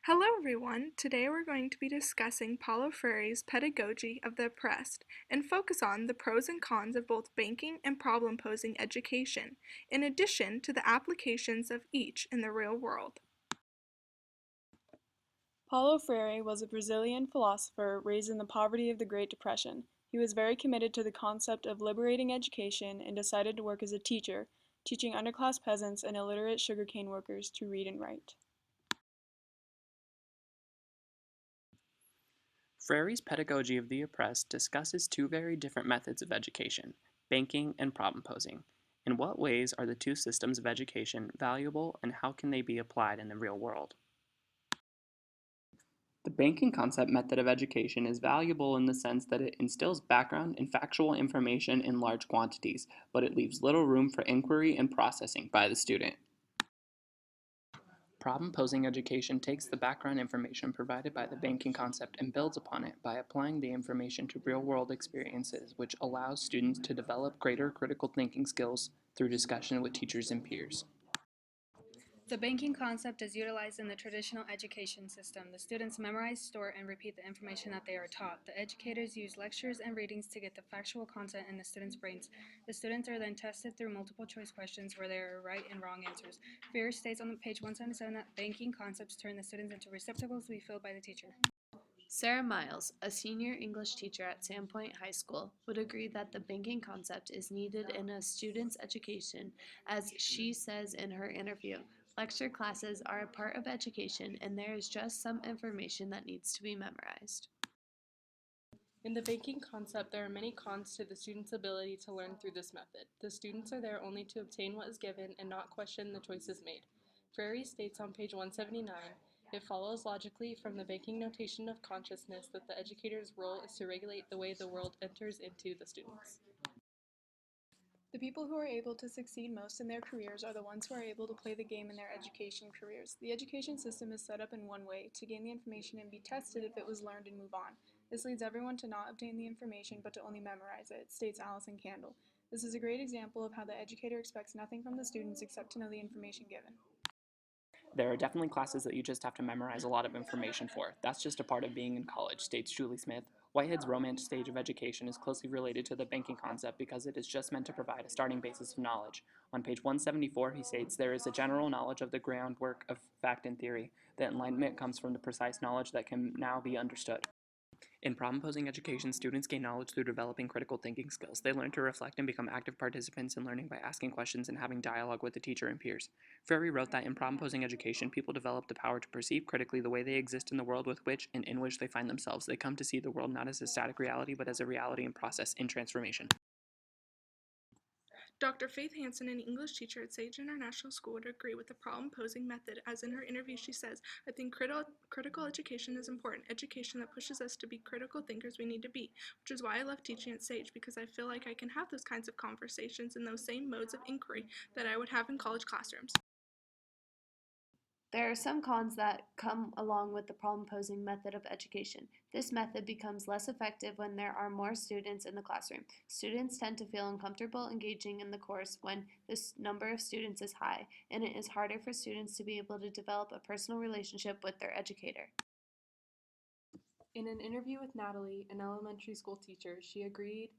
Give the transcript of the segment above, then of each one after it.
Hello everyone! Today we're going to be discussing Paulo Freire's Pedagogy of the Oppressed and focus on the pros and cons of both banking and problem-posing education, in addition to the applications of each in the real world. Paulo Freire was a Brazilian philosopher raised in the poverty of the Great Depression. He was very committed to the concept of liberating education and decided to work as a teacher, teaching underclass peasants and illiterate sugarcane workers to read and write. Freire's Pedagogy of the Oppressed discusses two very different methods of education, banking and problem posing. In what ways are the two systems of education valuable, and how can they be applied in the real world? The banking concept method of education is valuable in the sense that it instills background and factual information in large quantities, but it leaves little room for inquiry and processing by the student. Problem-posing education takes the background information provided by the banking concept and builds upon it by applying the information to real-world experiences, which allows students to develop greater critical thinking skills through discussion with teachers and peers. The banking concept is utilized in the traditional education system. The students memorize, store, and repeat the information that they are taught. The educators use lectures and readings to get the factual content in the students' brains. The students are then tested through multiple choice questions where there are right and wrong answers. Freire states on page 177 that banking concepts turn the students into receptacles to be filled by the teacher. Sarah Miles, a senior English teacher at Sandpoint High School, would agree that the banking concept is needed in a student's education, as she says in her interview. Lecture classes are a part of education, and there is just some information that needs to be memorized. In the banking concept, there are many cons to the student's ability to learn through this method. The students are there only to obtain what is given and not question the choices made. Freire states on page 179, it follows logically from the banking notation of consciousness that the educator's role is to regulate the way the world enters into the students. The people who are able to succeed most in their careers are the ones who are able to play the game in their education careers. The education system is set up in one way, to gain the information and be tested if it was learned and move on. This leads everyone to not obtain the information but to only memorize it, states Alison Candle. This is a great example of how the educator expects nothing from the students except to know the information given. There are definitely classes that you just have to memorize a lot of information for. That's just a part of being in college, states Julie Smith. Whitehead's Romance stage of education is closely related to the banking concept because it is just meant to provide a starting basis of knowledge. On page 174, he states, there is a general knowledge of the groundwork of fact and theory. The enlightenment comes from the precise knowledge that can now be understood. In problem-posing education, students gain knowledge through developing critical thinking skills. They learn to reflect and become active participants in learning by asking questions and having dialogue with the teacher and peers. Freire wrote that in problem-posing education, people develop the power to perceive critically the way they exist in the world with which and in which they find themselves. They come to see the world not as a static reality, but as a reality in process, in transformation. Dr. Faith Hansen, an English teacher at Sage International School, would agree with the problem-posing method, as in her interview she says, I think critical education is important, education that pushes us to be critical thinkers we need to be, which is why I love teaching at Sage, because I feel like I can have those kinds of conversations and those same modes of inquiry that I would have in college classrooms. There are some cons that come along with the problem-posing method of education. This method becomes less effective when there are more students in the classroom. Students tend to feel uncomfortable engaging in the course when the number of students is high, and it is harder for students to be able to develop a personal relationship with their educator. In an interview with Natalie, an elementary school teacher, she agreed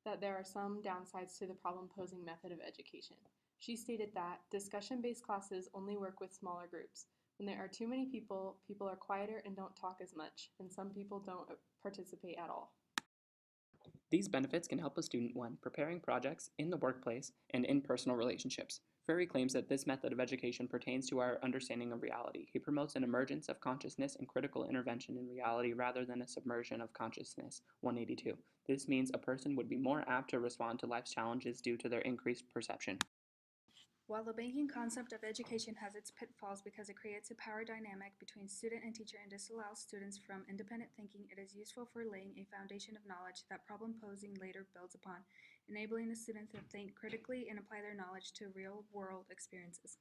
that there are some downsides to the problem-posing method of education. She stated that discussion-based classes only work with smaller groups. When there are too many people, people are quieter and don't talk as much, and some people don't participate at all. These benefits can help a student when preparing projects, in the workplace, and in personal relationships. Freire claims that this method of education pertains to our understanding of reality. He promotes an emergence of consciousness and critical intervention in reality rather than a submersion of consciousness, 182. This means a person would be more apt to respond to life's challenges due to their increased perception. While the banking concept of education has its pitfalls because it creates a power dynamic between student and teacher and disallows students from independent thinking, it is useful for laying a foundation of knowledge that problem posing later builds upon, enabling the students to think critically and apply their knowledge to real-world experiences.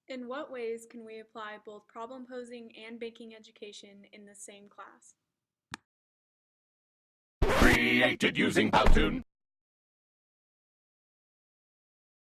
In what ways can we apply both problem-posing and banking education in the same class? Created using Powtoon.